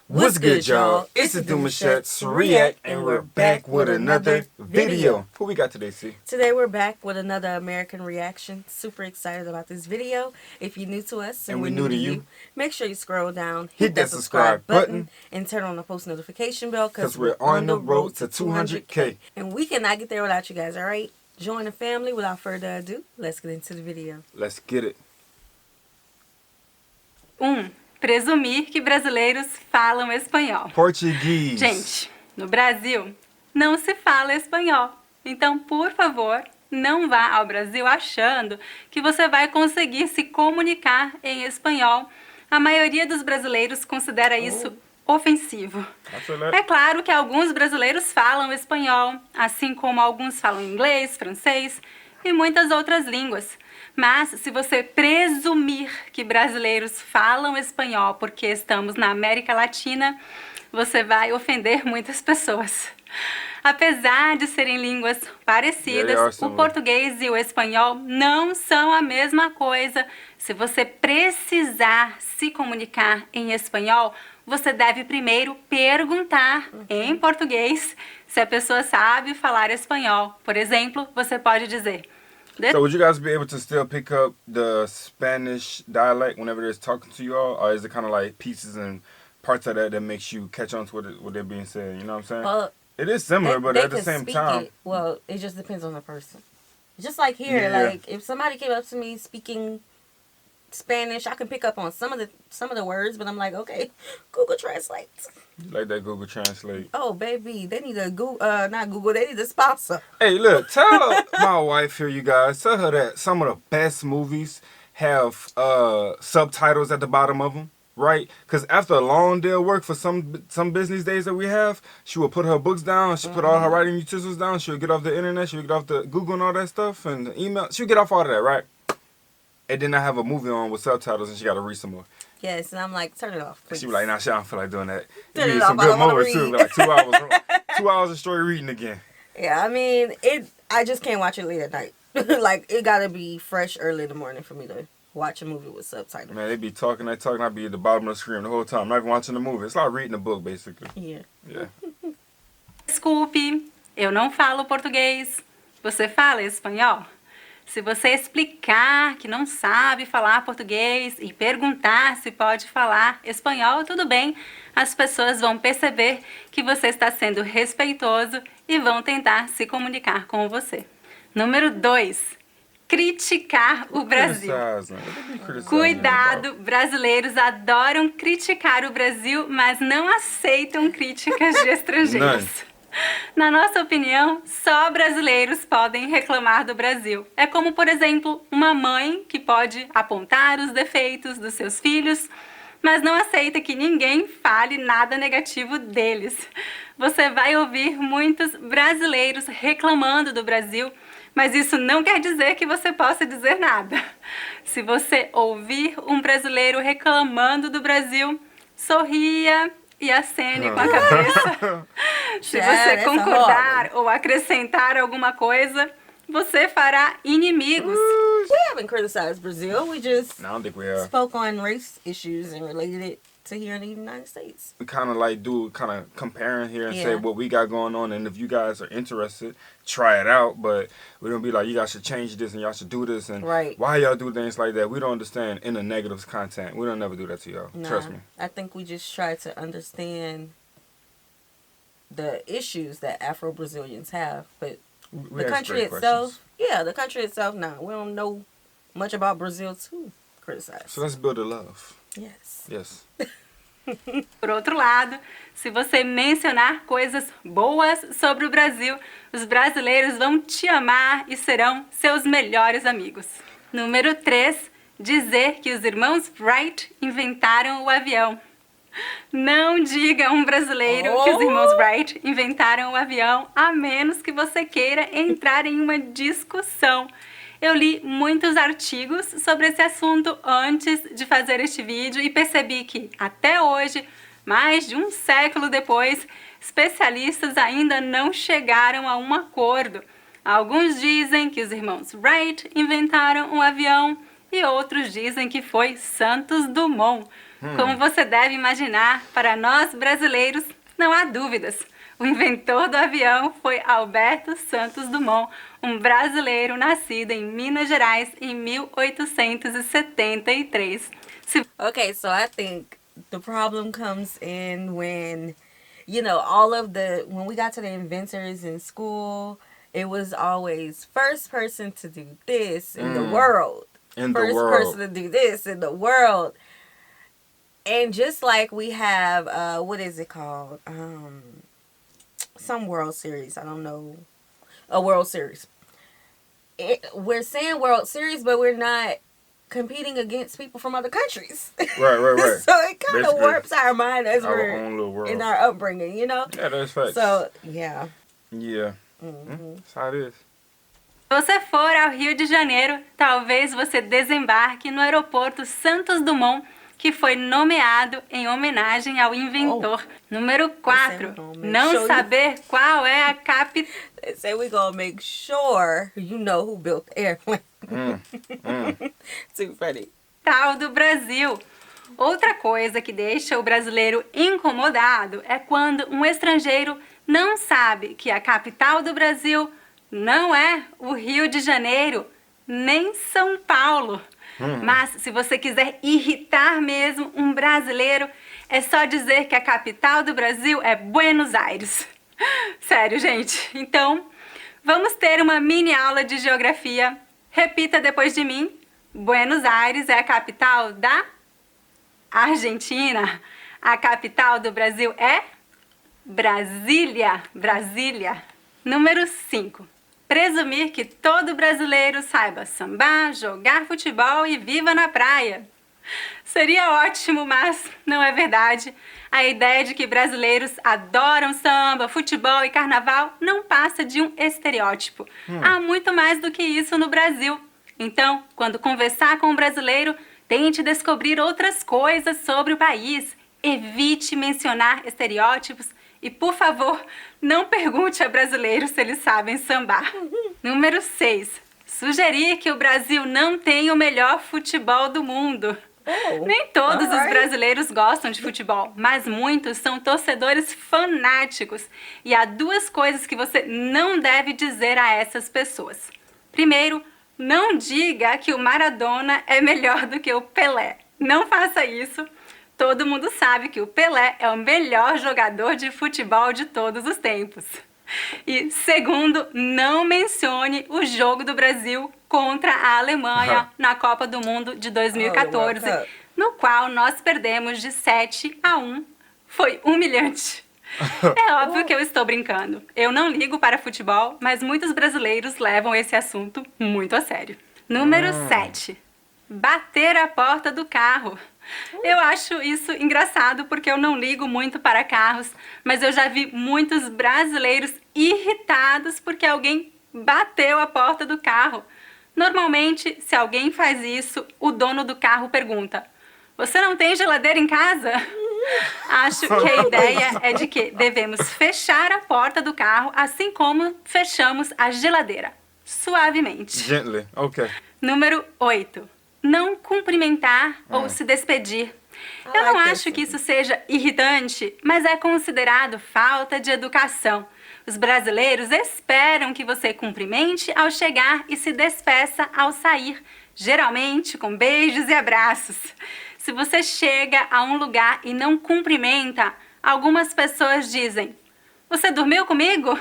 What's good, y'all? It's the Dumashuts React, and we're back with another video. Who we got today, C? Today we're back with another American reaction. Super excited about this video. If you're new to us and we're new to you, make sure you scroll down, hit that subscribe button, and turn on the post notification bell because we're on the road to 200K. And we cannot get there without you guys, all right? Join the family. Without further ado, let's get into the video. Let's get it. Presumir que brasileiros falam espanhol. Português. Gente, no Brasil não se fala espanhol. Então, por favor, não vá ao Brasil achando que você vai conseguir se comunicar em espanhol. A maioria dos brasileiros considera isso ofensivo. É claro que alguns brasileiros falam espanhol, assim como alguns falam inglês, francês e muitas outras línguas. Mas, se você presumir que brasileiros falam espanhol porque estamos na América Latina, você vai ofender muitas pessoas. Apesar de serem línguas parecidas, o português e o espanhol não são a mesma coisa. Se você precisar se comunicar em espanhol, você deve primeiro perguntar em português se a pessoa sabe falar espanhol. Por exemplo, você pode dizer... So would you guys be able to still pick up the Spanish dialect whenever they're talking to you all? Or is it kind of like pieces and parts of that makes you catch on to what they're being said? You know what I'm saying? It is similar, but at the same time... Well, it just depends on the person. Just like here, like if somebody came up to me speaking Spanish, I can pick up on some of the words, but I'm like, okay, Google Translate. You like that Google Translate? Oh, baby, they need a Google, not Google, they need a sponsor. Hey, look, tell my wife here, you guys, tell her that some of the best movies have subtitles at the bottom of them, right? Because after a long day of work for some business days that we have, she will put her books down, she put all her writing utensils down, she'll get off the internet, she'll get off the Google and all that stuff, and the email, she'll get off all of that, right? And then I have a movie on with subtitles and she got to read some more. Yes, and I'm like, turn it off, please. She be like, nah, she don't feel like doing that. Turn You it need off, some I good don't wanna moments too, read. like 2 hours, 2 hours of straight reading again. Yeah, I mean, I just can't watch it late at night. Like, it gotta be fresh early in the morning for me to watch a movie with subtitles. Man, they be talking, I be at the bottom of the screen the whole time. I'm not even watching the movie. It's like reading a book, basically. Yeah. Desculpe, eu não falo português. Você fala espanhol? Se você explicar que não sabe falar português e perguntar se pode falar espanhol, tudo bem. As pessoas vão perceber que você está sendo respeitoso e vão tentar se comunicar com você. Número 2. Criticar o Brasil. Cuidado, brasileiros adoram criticar o Brasil, mas não aceitam críticas de estrangeiros. Na nossa opinião, só brasileiros podem reclamar do Brasil. É como, por exemplo, uma mãe que pode apontar os defeitos dos seus filhos, mas não aceita que ninguém fale nada negativo deles. Você vai ouvir muitos brasileiros reclamando do Brasil, mas isso não quer dizer que você possa dizer nada. Se você ouvir um brasileiro reclamando do Brasil, sorria e acene com a cabeça. Se você concordar ou acrescentar alguma coisa, você fará inimigos. We haven't criticized Brazil. We just No, I don't think we have. spoke on race issues and related it to here in the United States. We kind of like comparing here and say what we got going on, and if you guys are interested, try it out. But we don't be like, you guys should change this and y'all should do this and why y'all do things like that. We don't understand in the negative content. We don't never do that to y'all. Nah, Trust me. I think we just try to understand the issues that Afro-Brazilians have, but the country itself, the country itself, we don't know much about Brazil to criticize. So let's build a love. Yes. Por outro lado, se você mencionar coisas boas sobre o Brasil, os brasileiros vão te amar e serão seus melhores amigos. Número 3. Dizer que os irmãos Wright inventaram o avião. Não diga a um brasileiro que os irmãos Wright inventaram o avião, a menos que você queira entrar em uma discussão. Eu li muitos artigos sobre esse assunto antes de fazer este vídeo e percebi que, até hoje, mais de um século depois, especialistas ainda não chegaram a um acordo. Alguns dizem que os irmãos Wright inventaram um avião e outros dizem que foi Santos Dumont. Como você deve imaginar, para nós brasileiros, não há dúvidas. O inventor do avião foi Alberto Santos Dumont, um brasileiro nascido em Minas Gerais em 1873. Okay, so I think the problem comes in when, when we got to the inventors in school, it was always first person to do this in the world. First person to do this in the world. And just like we have, what is it called? Some World Series. I don't know. A World Series. We're saying World Series, but we're not competing against people from other countries. Right. So it kind of warps our mind as we're own little world. In our upbringing, Yeah, that's facts. So, yeah. Yeah. That's how it is. Se você for ao Rio de Janeiro, talvez você desembarque no aeroporto Santos Dumont, que foi nomeado em homenagem ao inventor. Número 4. Não saber qual é a capital. They say we're gonna make sure you know who built the airplane. Too funny. Do Brasil. Outra coisa que deixa o brasileiro incomodado é quando um estrangeiro não sabe que a capital do Brasil não é o Rio de Janeiro, nem São Paulo. Mas se você quiser irritar mesmo um brasileiro, é só dizer que a capital do Brasil é Buenos Aires. Sério, gente. Então, vamos ter uma mini aula de geografia. Repita depois de mim. Buenos Aires é a capital da Argentina. A capital do Brasil é Brasília. Brasília. Número 5. Presumir que todo brasileiro saiba sambar, jogar futebol e viva na praia. Seria ótimo, mas não é verdade. A ideia de que brasileiros adoram samba, futebol e carnaval não passa de um estereótipo. Há muito mais do que isso no Brasil. Então, quando conversar com um brasileiro, tente descobrir outras coisas sobre o país. Evite mencionar estereótipos e, por favor, não pergunte a brasileiros se eles sabem sambar. Número 6. Sugerir que o Brasil não tem o melhor futebol do mundo. Nem todos os brasileiros gostam de futebol, mas muitos são torcedores fanáticos. E há duas coisas que você não deve dizer a essas pessoas. Primeiro, não diga que o Maradona é melhor do que o Pelé. Não faça isso. Todo mundo sabe que o Pelé é o melhor jogador de futebol de todos os tempos. E segundo, não mencione o jogo do Brasil contra a Alemanha na Copa do Mundo de 2014, no qual nós perdemos de 7-1. Foi humilhante. É óbvio que eu estou brincando. Eu não ligo para futebol, mas muitos brasileiros levam esse assunto muito a sério. Número 7. Bater a porta do carro. Eu acho isso engraçado porque eu não ligo muito para carros, mas eu já vi muitos brasileiros irritados porque alguém bateu a porta do carro. Normalmente, se alguém faz isso, o dono do carro pergunta: "Você não tem geladeira em casa?" Acho que a ideia é de que devemos fechar a porta do carro assim como fechamos a geladeira, suavemente. Gently, ok. Número 8. Não cumprimentar ou se despedir. Eu não acho que isso seja irritante, mas é considerado falta de educação. Os brasileiros esperam que você cumprimente ao chegar e se despeça ao sair, geralmente com beijos e abraços. Se você chega a um lugar e não cumprimenta, algumas pessoas dizem: "Você dormiu comigo?"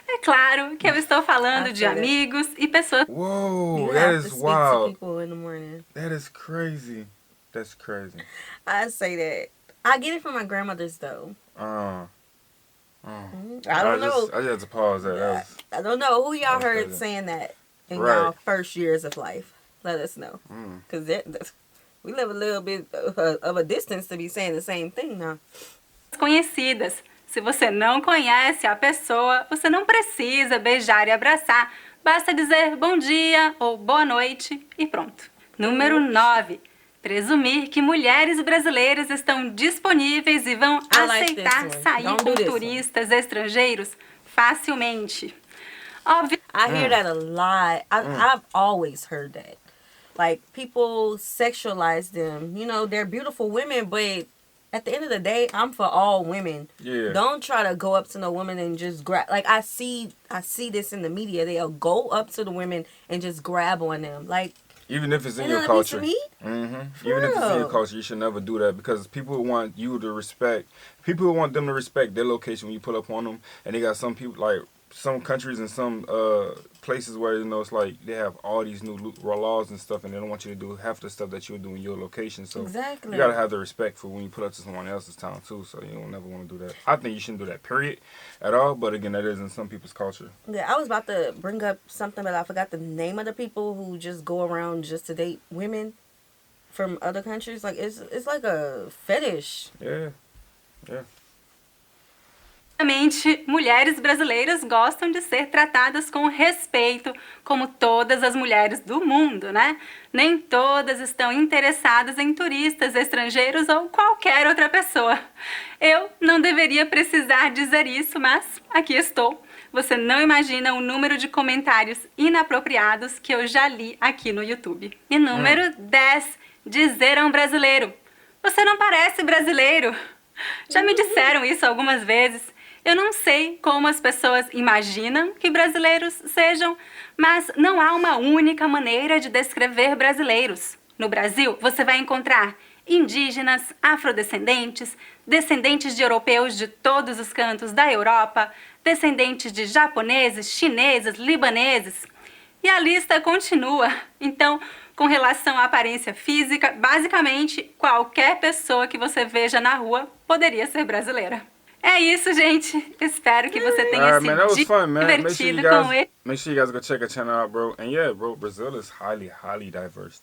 É claro que eu estou falando de amigos e pessoas. Whoa, that is wild. That is crazy. That's crazy. I say that. I get it from my grandmothers, though. I don't know. I just had to pause that. I don't know who y'all heard saying that in y'all first years of life. Let us know. Because we live a little bit of a distance to be saying the same thing now. Conhecidas. Se você não conhece a pessoa, você não precisa beijar e abraçar. Basta dizer bom dia ou boa noite e pronto. Número 9. Presumir que mulheres brasileiras estão disponíveis e vão aceitar sair com turistas estrangeiros facilmente. Óbvio. I hear that a lot. I've always heard that. Like, people sexualize them. You know, they're beautiful women, but at the end of the day, I'm for all women. Yeah. Don't try to go up to no woman and just grab. Like, I see this in the media. They'll go up to the women and just grab on them. Like, even if it's in your culture. Even if it's in your culture, you should never do that, because people want you to respect. People want them to respect their location when you pull up on them. And they got some people, like some countries and some places where, you know, it's like they have all these new laws and stuff, and they don't want you to do half the stuff that you do in your location. So exactly, you gotta have the respect for when you pull up to someone else's town too. So you don't never want to do that. I think you shouldn't do that, period, at all. But again, that is in some people's culture. Yeah, I was about to bring up something, but I forgot the name of the people who just go around just to date women from other countries. Like, it's like a fetish. Yeah. Mulheres brasileiras gostam de ser tratadas com respeito, como todas as mulheres do mundo, né? Nem todas estão interessadas em turistas estrangeiros ou qualquer outra pessoa. Eu não deveria precisar dizer isso, mas aqui estou. Você não imagina o número de comentários inapropriados que eu já li aqui no YouTube. E número 10, dizer a um brasileiro: você não parece brasileiro. Já me disseram isso algumas vezes. Eu não sei como as pessoas imaginam que brasileiros sejam, mas não há uma única maneira de descrever brasileiros. No Brasil, você vai encontrar indígenas, afrodescendentes, descendentes de europeus de todos os cantos da Europa, descendentes de japoneses, chineses, libaneses. E a lista continua. Então, com relação à aparência física, basicamente, qualquer pessoa que você veja na rua poderia ser brasileira. É isso, gente. Espero que você tenha se divertido com ele. Make sure you guys go check our channel out, bro. And yeah, bro, Brazil is highly diverse.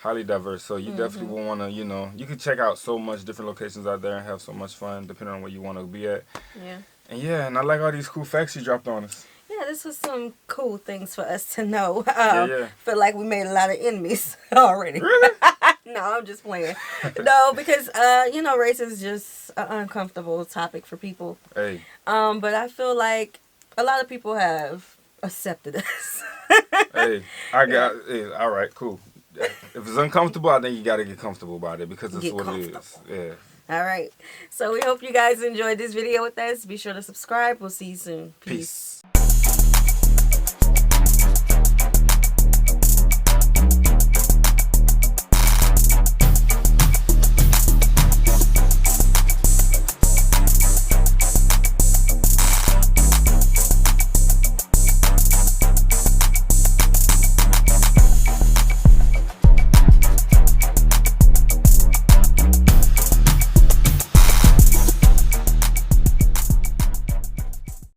Highly diverse. So you definitely will want to, you know, you can check out so much different locations out there and have so much fun depending on where you want to be at. Yeah. And I like all these cool facts you dropped on us. Yeah, this was some cool things for us to know. Yeah. Feel like we made a lot of enemies already. Really? No, I'm just playing. No, because you know, race is just an uncomfortable topic for people. Hey. But I feel like a lot of people have accepted us. Hey, all right, cool. If it's uncomfortable, I think you got to get comfortable about it, because it's what it is. Yeah. All right. So we hope you guys enjoyed this video with us. Be sure to subscribe. We'll see you soon. Peace.